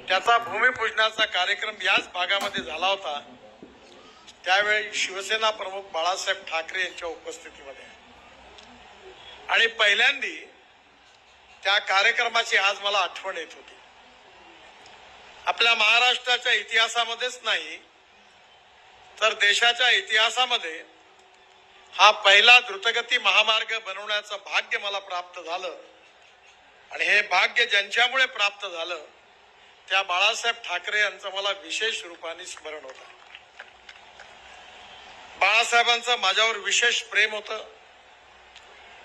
त्याचा भूमिपूजनाचा कार्यक्रम याच भागामध्ये झाला होता। त्यावेळी शिवसेना प्रमुख बाळासाहेब ठाकरे यांच्या उपस्थितीमध्ये आणि पहिल्यांदा त्या कार्यक्रमाची आज मला आठवण येत होती। आपल्या महाराष्ट्राच्या इतिहासामध्येच नाही तर देशाच्या इतिहासामध्ये हा पहिला द्रुतगती महामार्ग बनवण्याचं भाग्य मला प्राप्त झालं आणि हे भाग्य ज्यांच्यामुळे प्राप्त झालं त्या बाळासाहेब ठाकरे यांचं मला विशेष रूपाने स्मरण होतं। बाळासाहेबांचं माझ्यावर विशेष प्रेम होतं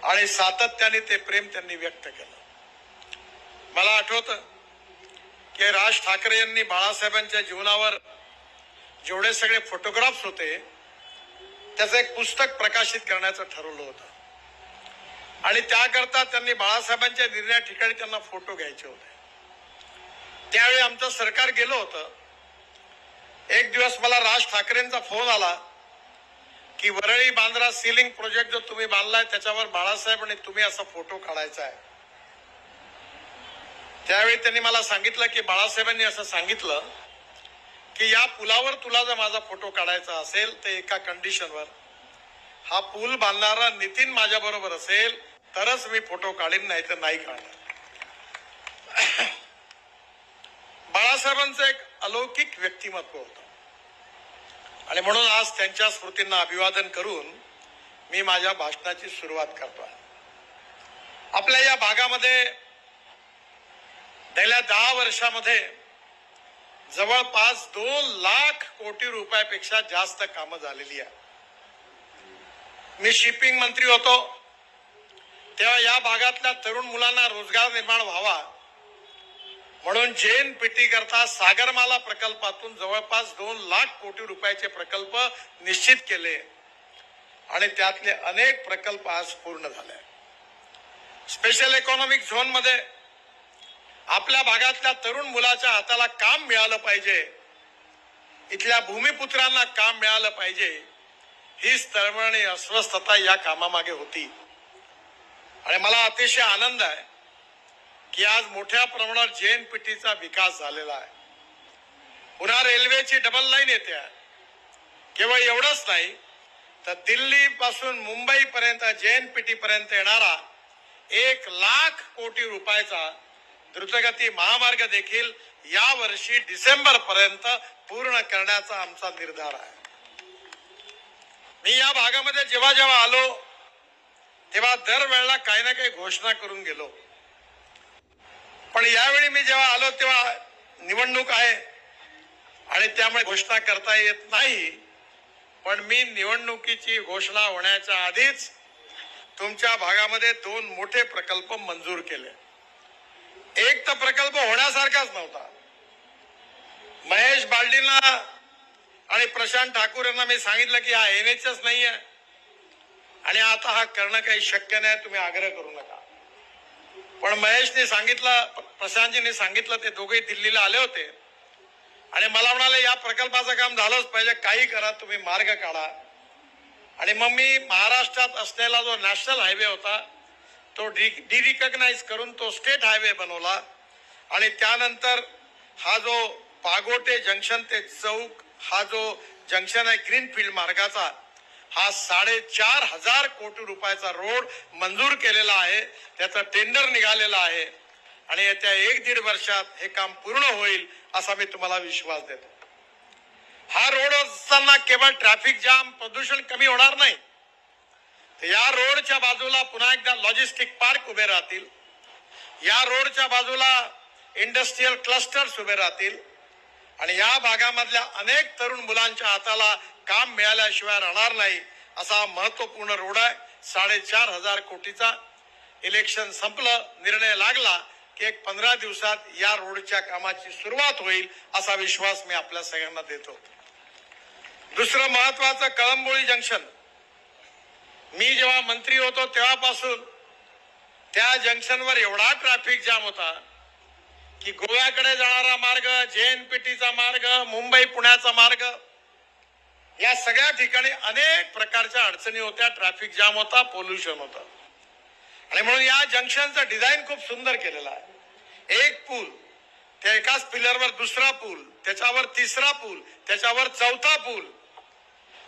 आणि सातत्याने ते प्रेम त्यांनी व्यक्त केलं। मला आठवतं की राज ठाकरे यांनी बाळासाहेबांच्या जीवनावर जेवढे सगळे फोटोग्राफ्स होते त्याचं एक पुस्तक प्रकाशित करण्याचं ठरवलं होतं आणि त्याकरता त्यांनी बाळासाहेबांच्या निर्णया ठिकाणी त्यांना फोटो घ्यायचे होते। त्यावेळी आमचं सरकार गेलं होतं। एक दिवस मला राज ठाकरेंचा फोन आला की वरळी बांद्रा सीलिंग प्रोजेक्ट जो तुम्ही बांधलाय त्याच्यावर बाळासाहेब आणि तुम्ही असा फोटो काढायचा आहे। त्यावेळी त्यांनी मला सांगितलं की बाळासाहेबांनी असं सांगितलं की या पुलावर तुला जर माझा फोटो काढायचा असेल तर एका कंडिशनवर, हा पूल बांधणारा नितीन माझ्या बरोबर असेल तरच मी फोटो काढीन, नाही तर नाही काढणार। बाळासाहेबांचं एक अलौकिक व्यक्तिमत्व होतं आणि म्हणून आज त्यांच्या स्मृतींना अभिवादन करून मी माझ्या भाषणाची सुरुवात करतोय। आपल्या या भागामध्ये गेल्या 10 वर्षामध्ये जवळपास 2 लाख कोटी रुपयापेक्षा जास्त कामं झालेली आहे। मी शिपिंग मंत्री होतो तेव्हा या भागातल्या तरुण मुलांना रोजगार निर्माण व्हावा म्हणून JNPT करता सागरमाला प्रकल्पातून जवळपास 2 लाख कोटी रुपयाचे प्रकल्प निश्चित केले आणि त्यातले अनेक प्रकल्प आज पूर्ण झाले। स्पेशल इकॉनॉमिक झोन मध्ये आपल्या भागातल्या तरुण मुलाच्या हाताला काम मिळालं पाहिजे, इथल्या भूमिपुत्रांना काम मिळालं पाहिजे, हीच तळमळ आणि अस्वस्थता या कामामागे होती आणि मला अतिशय आनंद आहे की आज मोठ्या प्रमाणावर JNPTचा विकास झालेला आहे। पुन्हा रेल्वेची डबल लाईन येते आहे। केवळ एवढंच नाही तर दिल्ली पासून मुंबई पर्यंत JNPT पर्यंत येणारा 1 लाख कोटी रुपयाचा द्रुतगती महामार्ग देखील या वर्षी डिसेंबर पर्यंत पूर्ण करण्याचा आमचा निर्धार आहे। मी या भागामध्ये जेव्हा जेव्हा आलो तेव्हा दरवेळेला काही ना काही घोषणा करून गेलो, पण यावेळी मी जेव्हा आलो तेव्हा निवडणूक आहे आणि त्यामुळे घोषणा करता येत नाही, पण मी निवडणुकीची घोषणा होण्याच्या आधीच तुमच्या भागामध्ये 2 मोठे प्रकल्प मंजूर केले। एक तर प्रकल्प होण्यासारखाच नव्हता। महेश बालदींना आणि प्रशांत ठाकूर यांना मी सांगितलं की हा NHच नाहीये आणि आता हा करणं काही शक्य नाही, तुम्ही आग्रह करू नका। पण महेशने सांगितलं, प्रशांतजींनी सांगितलं, ते दोघे दिल्लीला आले होते आणि मला म्हणाले या प्रकल्पाचं काम झालंच पाहिजे, काही करा, तुम्ही मार्ग काढा। आणि मग मी महाराष्ट्रात असलेला जो नॅशनल हायवे होता तो डिरिकॉग्नाइज करून तो स्टेट हायवे बनवला आणि त्यानंतर हा जो पागोटे जंक्शन ते चौक हा जो जंक्शन आहे ग्रीनफील्ड मार्गाचा, हा 4,500 कोटी रुपयाचा रोड मंजूर केलेला आहे। त्याचा टेंडर निघालेला आहे आणि येत्या 1-1.5 वर्षात हे काम पूर्ण होईल असा मी तुम्हाला विश्वास देतो। हा रोड असताना केवळ ट्रॅफिक जाम, प्रदूषण कमी होणार नाही, या रोडच्या बाजूला पुन्हा एकदा लॉजिस्टिक पार्क उभे राहतील, या रोडच्या बाजूला इंडस्ट्रियल क्लस्टर्स उभे राहतील आणि या भागामधल्या अनेक तरुण मुलांच्या हाताला काम मिळाल्याशिवाय राहणार नाही असा महत्वपूर्ण रोड आहे। 4,500 कोटीचा इलेक्शन संपलं, निर्णय लागला की एक 15 दिवसात या रोडच्या कामाची सुरुवात होईल असा विश्वास मी आपल्या सगळ्यांना देतो। दुसरं महत्वाचं कळंबोळी जंक्शन, मी जेव्हा मंत्री होतो तेव्हापासून त्या जंक्शनवर एवढा ट्रॅफिक जाम होता की गोव्याकडे जाणारा मार्ग, JNPTचा मार्ग, मुंबई पुण्याचा मार्ग, या सगळ्या ठिकाणी अनेक प्रकारच्या अडचणी होत्या, ट्रॅफिक जाम होता, पोल्युशन होतं आणि म्हणून या जंक्शनचं डिझाईन खूप सुंदर केलेलं आहे। एक पूल, त्या एकाच पिलरवर दुसरा पूल, त्याच्यावर तिसरा पूल, त्याच्यावर चौथा पूल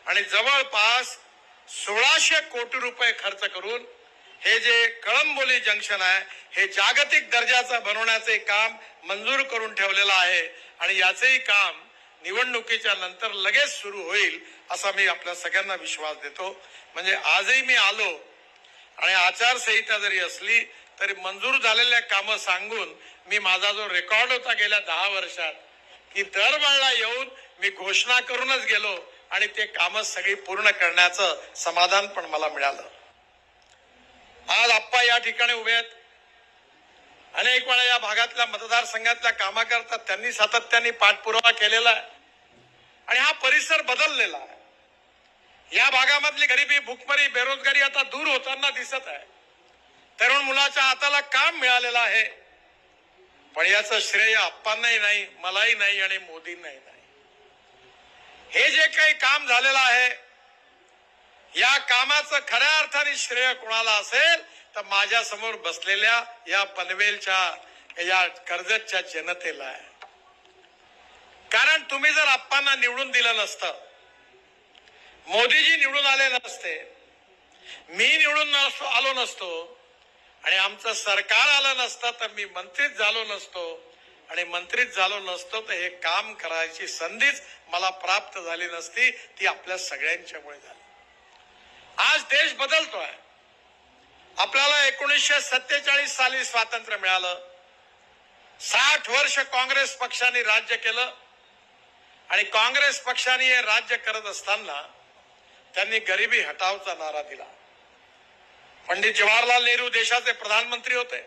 आणि जवळपास 1600 कोटी रुपये खर्च करून हे जे कळंबोली जंक्शन आहे हे जागतिक दर्जाचं बनवण्याचे काम मंजूर करून ठेवलेलं आहे आणि याचेही काम निवडणुकीच्या नंतर लगेच सुरू होईल असा मी आपल्या सगळ्यांना विश्वास देतो. म्हणजे आजही मी आलो आणि आचारसंहिता जरी असली तरी मंजूर झालेल्या कामं सांगून मी माझा जो रेकॉर्ड होता गेल्या 10 वर्षात की दरवेळेला येऊन मी घोषणा करूनच गेलो आणि ते कामं सगळी पूर्ण करण्याचं समाधान पण मला मिळालं. आज आप्पा या ठिकाणी उभे आहेत. अनेक वेळा या भागातल्या मतदारसंघातल्या कामाकरता त्यांनी सातत्याने पाठपुरावा केलेला आहे आणि हा परिसर बदललेला आहे. या भागामधली गरिबी, भूकमरी, बेरोजगारी आता दूर होताना दिसत आहे. तरुण मुलाच्या हाताला काम मिळालेलं आहे. पण याचं श्रेय आप्पांनाही नाही, मलाही नाही आणि मोदींनाही नाही. हे जे काही काम झालेलं आहे या कामाचं खऱ्या अर्थाने श्रेय कोणाला असेल तर माझ्या समोर बसलेल्या या पनवेलच्या या कर्जतच्या जनतेला आहे. कारण तुम्ही जर आप्पांना निवडून दिलं नसतं, मोदीजी निवडून आले नसते, मी निवडून आलो नसतो आणि आमचं सरकार आलं नसतं तर मी मंत्रीच झालो नसतो आणि मंत्रीच झालो नसतो तर हे काम करायची संधीच मला प्राप्त झाली नसती. ती आपल्या सगळ्यांच्यामुळे झाली. आज देश बदलतोय. आपल्याला 1947 साली स्वातंत्र्य मिळालं. 60 वर्ष काँग्रेस पक्षाने राज्य केलं आणि काँग्रेस पक्षाने हे राज्य करत असताना त्यांनी गरिबी हटावचा नारा दिला. पंडित जवाहरलाल नेहरू देशाचे प्रधानमंत्री होते.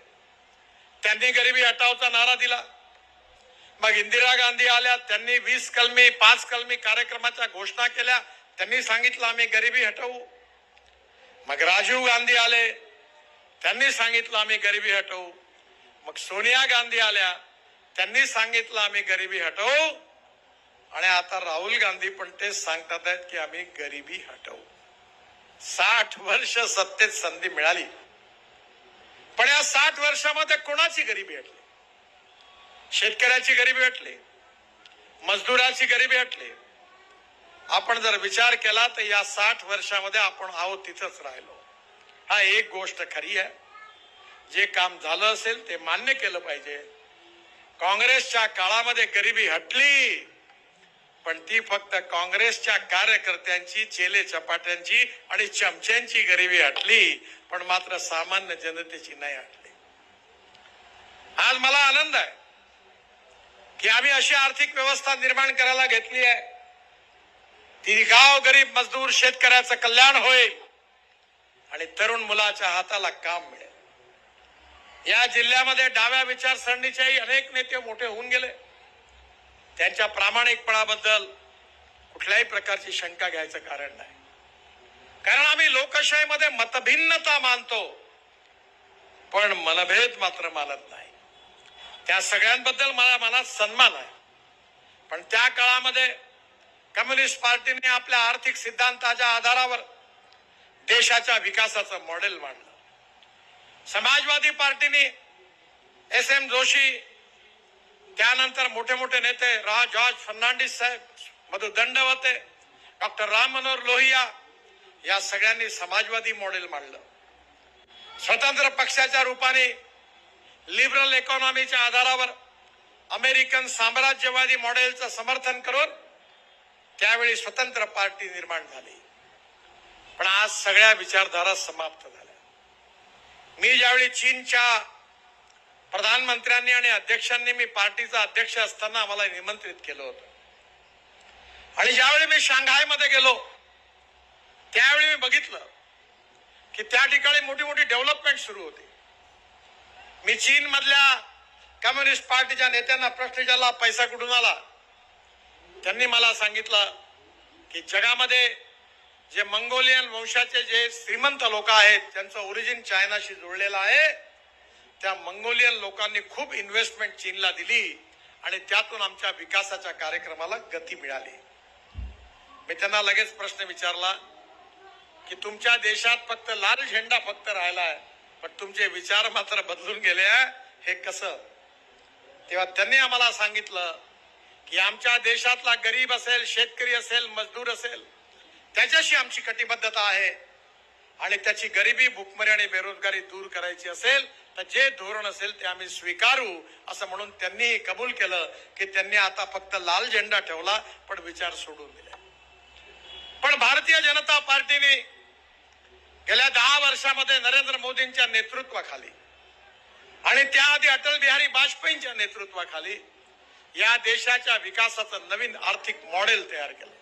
त्यांनी गरिबी हटावचा नारा दिला. मग इंदिरा गांधी आल्या, त्यांनी 20 कलमी 5 कलमी कार्यक्रमाच्या घोषणा केल्या. त्यांनी सांगितलं आम्ही गरिबी हटवू. मग राजीव गांधी आले, त्यांनी सांगितलं आम्ही गरिबी हटवू. मग सोनिया गांधी आल्या, त्यांनी सांगितलं आम्ही गरिबी हटवू. आणि आता राहुल गांधी पण तेच सांगतात आहेत की आम्ही गरिबी हटवू. 60 वर्ष सत्तेत संधी मिळाली पण या 60 वर्षामध्ये कोणाची गरिबी हटली? शेतकऱ्याची गरिबी हटली, मजदुराची गरिबी हटली. आपण जर विचार केला तर या 60 वर्षामध्ये आपण आहोत तिथंच राहिलो. हा एक गोष्ट खरी आहे. जे काम झालं असेल ते मान्य केलं पाहिजे. काँग्रेसच्या काळामध्ये गरिबी हटली पण ती फक्त काँग्रेसच्या कार्यकर्त्यांची, चेले चपाट्यांची आणि चमच्यांची गरिबी हटली पण मात्र सामान्य जनतेची नाही हटली. आज मला आनंद आहे की आम्ही अशी आर्थिक व्यवस्था निर्माण करायला घेतली आहे ती गाव गरीब मजदूर शेतकऱ्याचं कल्याण होईल आणि तरुण मुलाच्या हाताला काम मिळेल. या जिल्ह्यामध्ये डाव्या विचारसरणीचेही अनेक नेते मोठे होऊन गेले. त्यांच्या प्रामाणिकपणाबद्दल कुठल्याही प्रकारची शंका घ्यायचं कारण नाही. कारण आम्ही लोकशाहीमध्ये मतभिन्नता मानतो पण मनभेद मात्र मानत नाही. त्या सगळ्यांबद्दल मला मनात सन्मान आहे. पण त्या काळामध्ये कम्युनिस्ट पार्टीने आपल्या आर्थिक सिद्धांताच्या आधारावर देशाच्या विकासाचं मॉडेल मांडलं. समाजवादी पार्टीने SM जोशी, त्यानंतर मोठे मोठे नेते जॉर्ज फर्नांडिस साहेब, मधु दंडवते, डॉक्टर राम मनोहर लोहिया या सगळ्यांनी समाजवादी मॉडेल मांडलं. स्वतंत्र पक्षाच्या रूपाने लिबरल इकॉनॉमीच्या आधारावर अमेरिकन साम्राज्यवादी मॉडेलचं समर्थन करून त्यावेळी स्वतंत्र पार्टी निर्माण झाली. पण आज सगळ्या विचारधारा समाप्त झाल्या. मी ज्यावेळी चीनच्या प्रधानमंत्र्यांनी आणि अध्यक्षांनी मी पार्टीचा अध्यक्ष असताना आम्हाला निमंत्रित केलं होतं आणि ज्यावेळी मी शांघायमध्ये गेलो त्यावेळी मी बघितलं की त्या ठिकाणी मोठी मोठी डेव्हलपमेंट सुरू होती. मी चीन मधल्या कम्युनिस्ट पार्टीच्या नेत्यांना प्रश्न विचारला, पैसा कुठून आला? त्यांनी मला सांगितलं की जगामध्ये जे मंगोलियन वंशाचे जे श्रीमंत लोक आहेत ज्यांचं ओरिजिन चायनाशी जोडलेलं आहे त्या मंगोलियन लोकांनी खूप इन्व्हेस्टमेंट चीनला दिली आणि त्यातून आमच्या विकासाच्या कार्यक्रमाला गती मिळाली. मी त्यांना लगेच प्रश्न विचारला की तुमच्या देशात फक्त लाल झेंडा फक्त राहिला आहे पण तुमचे विचार मात्र बदलून गेले आहे, हे कसं? तेव्हा त्यांनी आम्हाला सांगितलं की आमच्या देशातला गरीब असेल, शेतकरी असेल, मजदूर असेल, त्याच्याशी आमची कटिबद्धता आहे आणि त्याची गरिबी, भूकमरी आणि बेरोजगारी दूर करायची असेल तर जे धोरण असेल ते आम्ही स्वीकारू असं म्हणून त्यांनी कबूल केलं की त्यांनी आता फक्त लाल झेंडा ठेवला पण विचार सोडून दिले. पण भारतीय जनता पार्टीने गेल्या 10 वर्षामध्ये नरेंद्र मोदींच्या नेतृत्वाखाली आणि त्याआधी अटल बिहारी वाजपेयींच्या नेतृत्वाखाली या देशाच्या विकासाचं नवीन आर्थिक मॉडेल तयार केलं.